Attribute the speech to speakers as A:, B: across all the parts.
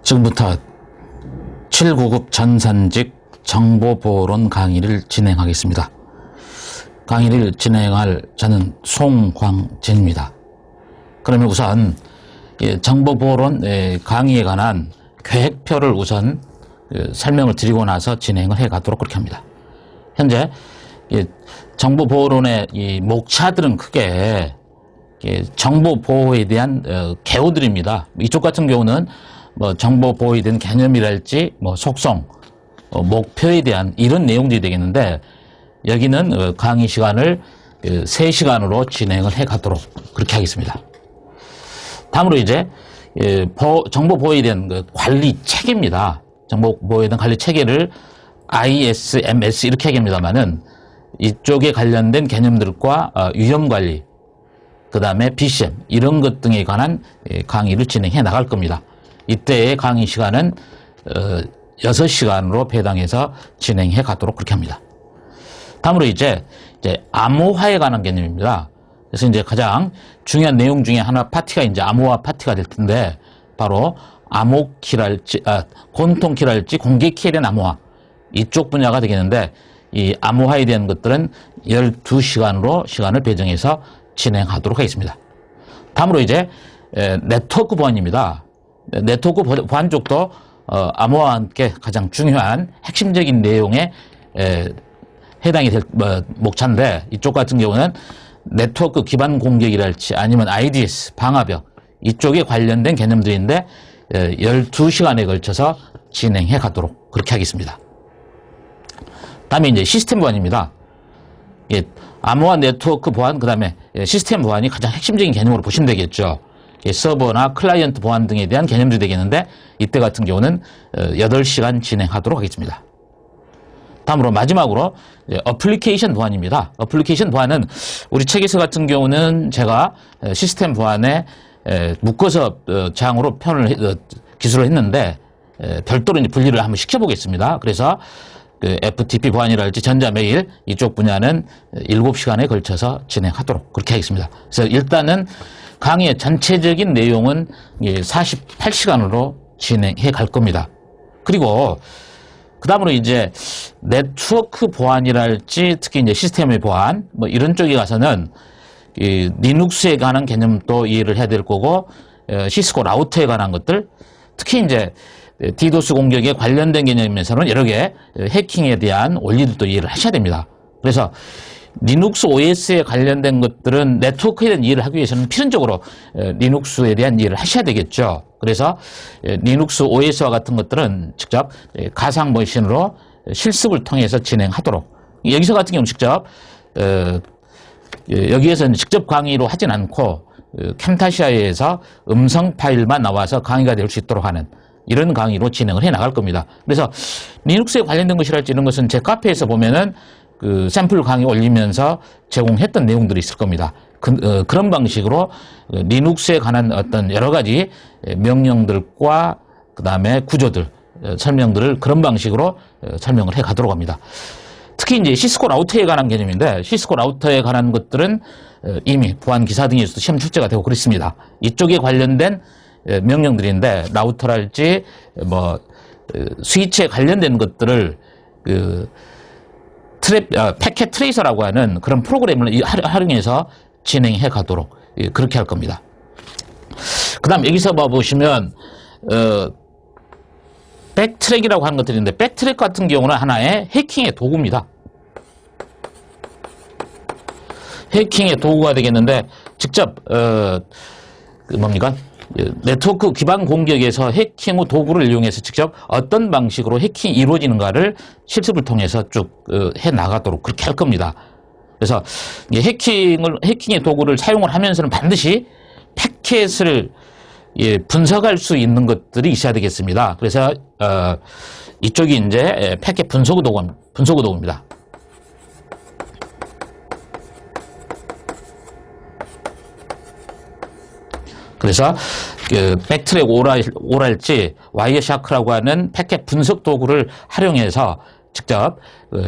A: 지금부터 7구급 전산직 정보보호론 강의를 진행하겠습니다. 강의를 진행할 저는 송광진입니다. 그러면 우선 정보보호론 강의에 관한 계획표를 우선 설명을 드리고 나서 진행을 해 가도록 그렇게 합니다. 현재 정보보호론의 이 목차들은 크게 정보보호에 대한 개요들입니다. 이쪽 같은 경우는 뭐 정보보호에 대한 개념이랄지 뭐 속성, 목표에 대한 이런 내용들이 되겠는데, 여기는 강의 시간을 3시간으로 진행을 해 가도록 그렇게 하겠습니다. 다음으로 이제 정보보호에 대한 관리 체계입니다. 정보보호에 대한 관리 체계를 ISMS 이렇게 하겠습니다만은, 이쪽에 관련된 개념들과 위험관리, 그 다음에 BCM 이런 것 등에 관한 강의를 진행해 나갈 겁니다. 이때의 강의 시간은 6시간으로 배당해서 진행해 가도록 그렇게 합니다. 다음으로 이제 암호화에 관한 개념입니다. 그래서 이제 가장 중요한 내용 중에 하나 파티가 이제 암호화 파티가 될 텐데, 바로 암호키랄지, 공통키랄지 공개키에 대한 암호화, 이쪽 분야가 되겠는데, 이 암호화에 대한 것들은 12시간으로 시간을 배정해서 진행하도록 하겠습니다. 다음으로 이제 네트워크 보안입니다. 네트워크 보안 쪽도 암호화와 함께 가장 중요한 핵심적인 내용에 해당이 될 목차인데, 이쪽 같은 경우는 네트워크 기반 공격이랄지 아니면 IDS, 방화벽 이쪽에 관련된 개념들인데 12시간에 걸쳐서 진행해 가도록 그렇게 하겠습니다. 다음에 이제 시스템 보안입니다. 암호화 네트워크 보안, 그 다음에 시스템 보안이 가장 핵심적인 개념으로 보시면 되겠죠. 서버나 클라이언트 보안 등에 대한 개념들이 되겠는데, 이때 같은 경우는 8시간 진행하도록 하겠습니다. 다음으로 마지막으로 어플리케이션 보안입니다. 어플리케이션 보안은 우리 책에서 같은 경우는 제가 시스템 보안에 묶어서 장으로 기술을 했는데, 별도로 이제 분리를 한번 시켜보겠습니다. 그래서 FTP 보안이랄지 전자메일 이쪽 분야는 7시간에 걸쳐서 진행하도록 그렇게 하겠습니다. 그래서 일단은 강의의 전체적인 내용은 48시간으로 진행해 갈 겁니다. 그리고 그 다음으로 이제 네트워크 보안이랄지 특히 이제 시스템의 보안 뭐 이런 쪽에 가서는 리눅스에 관한 개념도 이해를 해야 될 거고, 시스코 라우터에 관한 것들, 특히 이제 디도스 공격에 관련된 개념에서는 여러 개 해킹에 대한 원리들도 이해를 하셔야 됩니다. 그래서 리눅스 OS에 관련된 것들은 네트워크에 대한 이해를 하기 위해서는 필연적으로 리눅스에 대한 이해를 하셔야 되겠죠. 그래서 리눅스 OS와 같은 것들은 직접 가상 머신으로 실습을 통해서 진행하도록, 여기서 같은 경우는 직접 여기에서는 직접 강의로 하진 않고 캠타시아에서 음성 파일만 나와서 강의가 될 수 있도록 하는 이런 강의로 진행을 해 나갈 겁니다. 그래서 리눅스에 관련된 것이랄지 이런 것은 제 카페에서 보면은 샘플 강의 올리면서 제공했던 내용들이 있을 겁니다. 그런 방식으로 리눅스에 관한 어떤 여러 가지 명령들과 그 다음에 구조들, 설명들을 그런 방식으로 설명을 해 가도록 합니다. 특히 이제 시스코 라우터에 관한 개념인데, 시스코 라우터에 관한 것들은 이미 보안 기사 등에서도 시험 출제가 되고 그렇습니다. 이쪽에 관련된 명령들인데, 라우터랄지 뭐 스위치에 관련된 것들을 패켓 트레이서라고 하는 그런 프로그램을 활용해서 진행해 가도록 그렇게 할 겁니다. 그 다음 여기서 보시면 백트랙이라고 하는 것들이 있는데, 백트랙 같은 경우는 하나의 해킹의 도구입니다. 해킹의 도구가 되겠는데, 직접 네트워크 기반 공격에서 해킹 후 도구를 이용해서 직접 어떤 방식으로 해킹이 이루어지는가를 실습을 통해서 쭉 해 나가도록 그렇게 할 겁니다. 그래서 해킹의 도구를 사용을 하면서는 반드시 패켓을 분석할 수 있는 것들이 있어야 되겠습니다. 그래서 이쪽이 이제 패켓 분석 도구입니다. 그래서 백트랙 오랄지 와이어샤크라고 하는 패켓 분석 도구를 활용해서 직접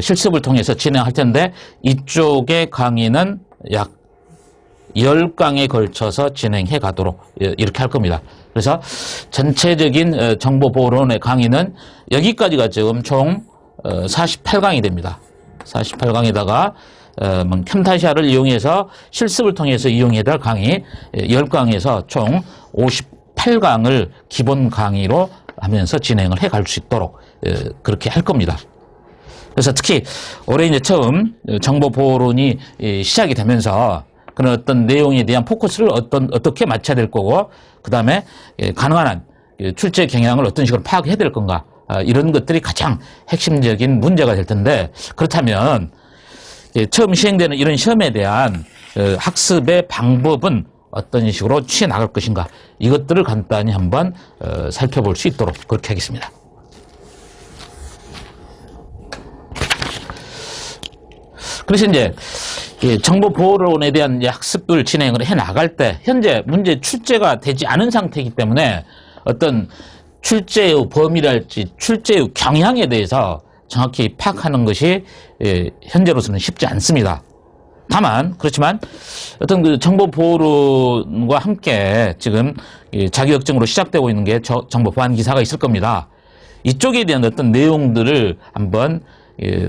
A: 실습을 통해서 진행할 텐데, 이쪽의 강의는 약 10강에 걸쳐서 진행해 가도록 이렇게 할 겁니다. 그래서 전체적인 정보보호론의 강의는 여기까지가 지금 총 48강이 됩니다. 48강에다가 캠타시아를 이용해서 실습을 통해서 이용해야 될 강의 10강에서 총 58강을 기본 강의로 하면서 진행을 해 갈 수 있도록 그렇게 할 겁니다. 그래서 특히 올해 이제 처음 정보보호론이 시작이 되면서 그런 어떤 내용에 대한 포커스를 어떻게 맞춰야 될 거고, 그 다음에 가능한 한 출제 경향을 어떤 식으로 파악해야 될 건가, 이런 것들이 가장 핵심적인 문제가 될 텐데, 그렇다면 처음 시행되는 이런 시험에 대한 학습의 방법은 어떤 식으로 취해 나갈 것인가, 이것들을 간단히 한번 살펴볼 수 있도록 그렇게 하겠습니다. 그래서 이제 정보보호론에 대한 학습을 진행을 해 나갈 때 현재 문제 출제가 되지 않은 상태이기 때문에 어떤 출제의 범위랄지 출제의 경향에 대해서 정확히 파악하는 것이 현재로서는 쉽지 않습니다. 다만 그렇지만 어떤 그 정보보호론과 함께 지금 자격증으로 시작되고 있는 게 정보보안기사가 있을 겁니다. 이쪽에 대한 어떤 내용들을 한번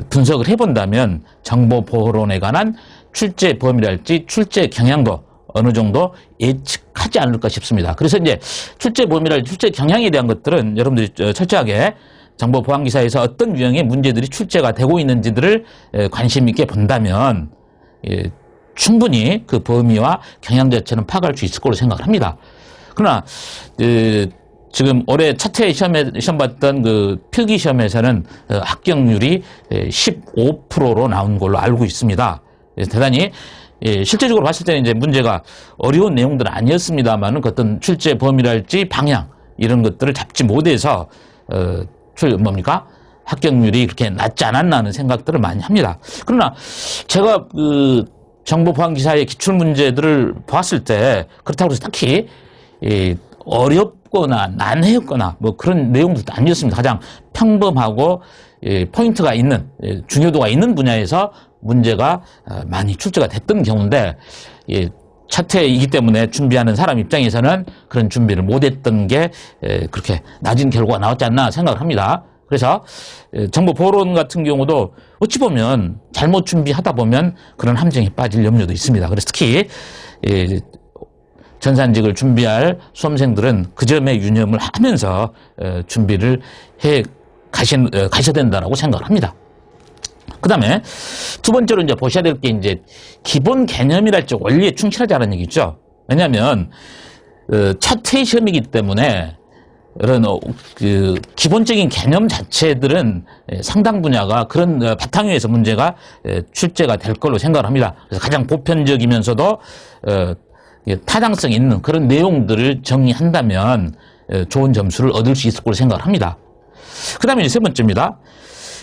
A: 분석을 해본다면 정보보호론에 관한 출제 범위랄지 출제 경향도 어느 정도 예측하지 않을까 싶습니다. 그래서 이제 출제 범위랄지 출제 경향에 대한 것들은 여러분들이 철저하게 정보보안기사에서 어떤 유형의 문제들이 출제가 되고 있는지들을 관심 있게 본다면 충분히 그 범위와 경향 자체는 파악할 수 있을 거로 생각을 합니다. 그러나 지금 올해 첫 해 시험 봤던 그 필기 시험에서는 합격률이 15%로 나온 걸로 알고 있습니다. 대단히 실제적으로 봤을 때는 이제 문제가 어려운 내용들은 아니었습니다만은 그 어떤 출제 범위랄지 방향 이런 것들을 잡지 못해서 합격률이 그렇게 낮지 않았나 하는 생각들을 많이 합니다. 그러나 제가 그 정보보안기사의 기출 문제들을 보았을 때 그렇다고 해서 딱히 어렵거나 난해했거나 뭐 그런 내용들도 아니었습니다. 가장 평범하고 포인트가 있는 중요도가 있는 분야에서 문제가 많이 출제가 됐던 경우인데 첫 해이기 때문에 준비하는 사람 입장에서는 그런 준비를 못했던 게 그렇게 낮은 결과가 나왔지 않나 생각을 합니다. 그래서 정보보호론 같은 경우도 어찌 보면 잘못 준비하다 보면 그런 함정에 빠질 염려도 있습니다. 그래서 특히 전산직을 준비할 수험생들은 그 점에 유념을 하면서 준비를 해 가셔야 된다라고 생각을 합니다. 그 다음에 두 번째로 이제 보셔야 될 게 이제 기본 개념이랄지 원리에 충실하지 않은 얘기죠. 왜냐하면 첫 해 시험이기 때문에 이런 그 기본적인 개념 자체들은 상당 분야가 그런 바탕 위에서 문제가 출제가 될 걸로 생각을 합니다. 그래서 가장 보편적이면서도 타당성 있는 그런 내용들을 정리한다면 좋은 점수를 얻을 수 있을 걸로 생각을 합니다. 그 다음에 세 번째입니다.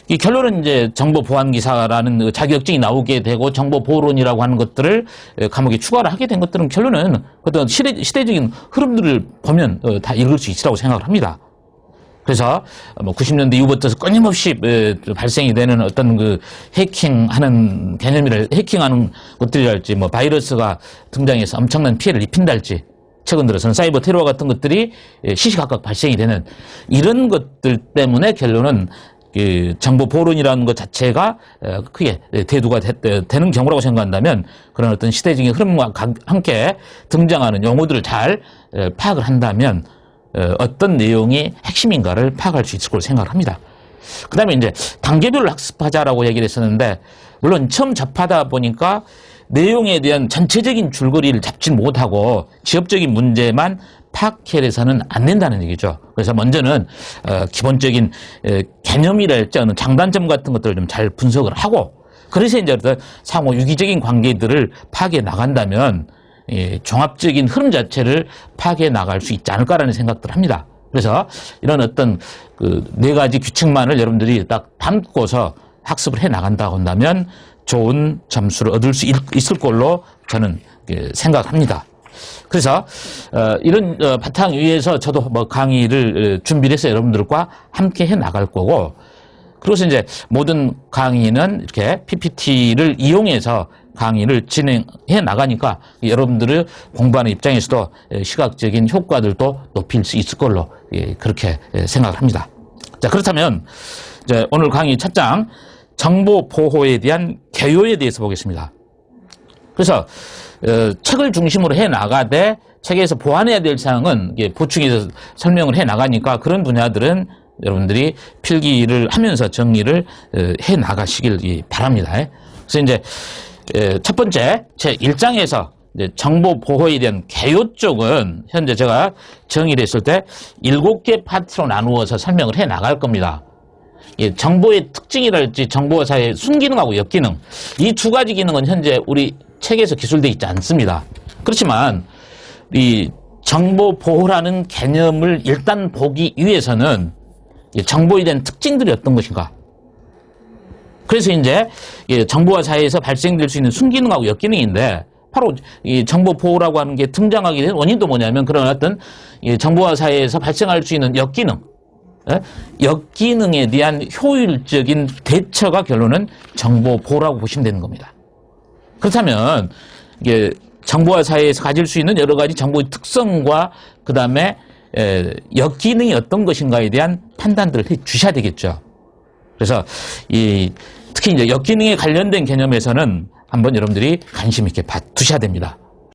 A: 이 결론은 이제 정보보안기사라는 자격증이 나오게 되고 정보보호론이라고 하는 것들을 과목에 추가를 하게 된 것들은 결론은 어떤 시대적인 흐름들을 보면 다 읽을 수 있으라고 생각을 합니다. 그래서 90년대 이후부터 끊임없이 발생이 되는 어떤 그 해킹하는 해킹하는 것들이랄지 뭐 바이러스가 등장해서 엄청난 피해를 입힌달지 최근 들어서는 사이버 테러 같은 것들이 시시각각 발생이 되는 이런 것들 때문에 결론은 정보보호론이라는 것 자체가 크게 대두가 되는 경우라고 생각한다면 그런 어떤 시대적인 흐름과 함께 등장하는 용어들을 잘 파악을 한다면 어떤 내용이 핵심인가를 파악할 수 있을 거로 생각을 합니다. 그 다음에 이제 단계별로 학습하자라고 얘기를 했었는데 물론 처음 접하다 보니까 내용에 대한 전체적인 줄거리를 잡지 못하고 지역적인 문제만 파악해서는 안 된다는 얘기죠. 그래서 먼저는 기본적인 개념이랄지 어느 장단점 같은 것들을 좀 잘 분석을 하고 그래서 이제 상호 유기적인 관계들을 파악해 나간다면 종합적인 흐름 자체를 파악해 나갈 수 있지 않을까라는 생각들을 합니다. 그래서 이런 어떤 그 네 가지 규칙만을 여러분들이 딱 담고서 학습을 해 나간다고 한다면 좋은 점수를 얻을 수 있을 걸로 저는 생각합니다. 그래서 이런 바탕 위에서 저도 뭐 강의를 준비를 해서 여러분들과 함께 해 나갈 거고 그래서 이제 모든 강의는 이렇게 PPT를 이용해서 강의를 진행해 나가니까 여러분들의 공부하는 입장에서도 시각적인 효과들도 높일 수 있을 걸로 그렇게 생각을 합니다. 자, 그렇다면 이제 오늘 강의 첫 장 정보 보호에 대한 개요에 대해서 보겠습니다. 그래서 책을 중심으로 해 나가되 책에서 보완해야 될 사항은 보충해서 설명을 해 나가니까 그런 분야들은 여러분들이 필기를 하면서 정리를 해 나가시길 바랍니다. 그래서 이제 첫 번째 제 1장에서 정보 보호에 대한 개요 쪽은 현재 제가 정의를 했을 때 7개 파트로 나누어서 설명을 해 나갈 겁니다. 정보의 특징이랄지 정보사의 순기능하고 역기능, 이 두 가지 기능은 현재 우리 책에서 기술되어 있지 않습니다. 그렇지만 이 정보 보호라는 개념을 일단 보기 위해서는 정보에 대한 특징들이 어떤 것인가, 그래서 이제 정보화 사회에서 발생될 수 있는 순기능하고 역기능인데, 바로 이 정보 보호라고 하는 게 등장하게 된 원인도 뭐냐면 그런 어떤 정보화 사회에서 발생할 수 있는 역기능, 역기능에 대한 효율적인 대처가 결론은 정보 보호라고 보시면 되는 겁니다. 그렇다면 이게 정보화 사회에서 가질 수 있는 여러 가지 정보의 특성과 그 다음에 역기능이 어떤 것인가에 대한 판단들을 해 주셔야 되겠죠. 그래서 특히 이제 역기능에 관련된 개념에서는 한번 여러분들이 관심 있게 봐두셔야 됩니다.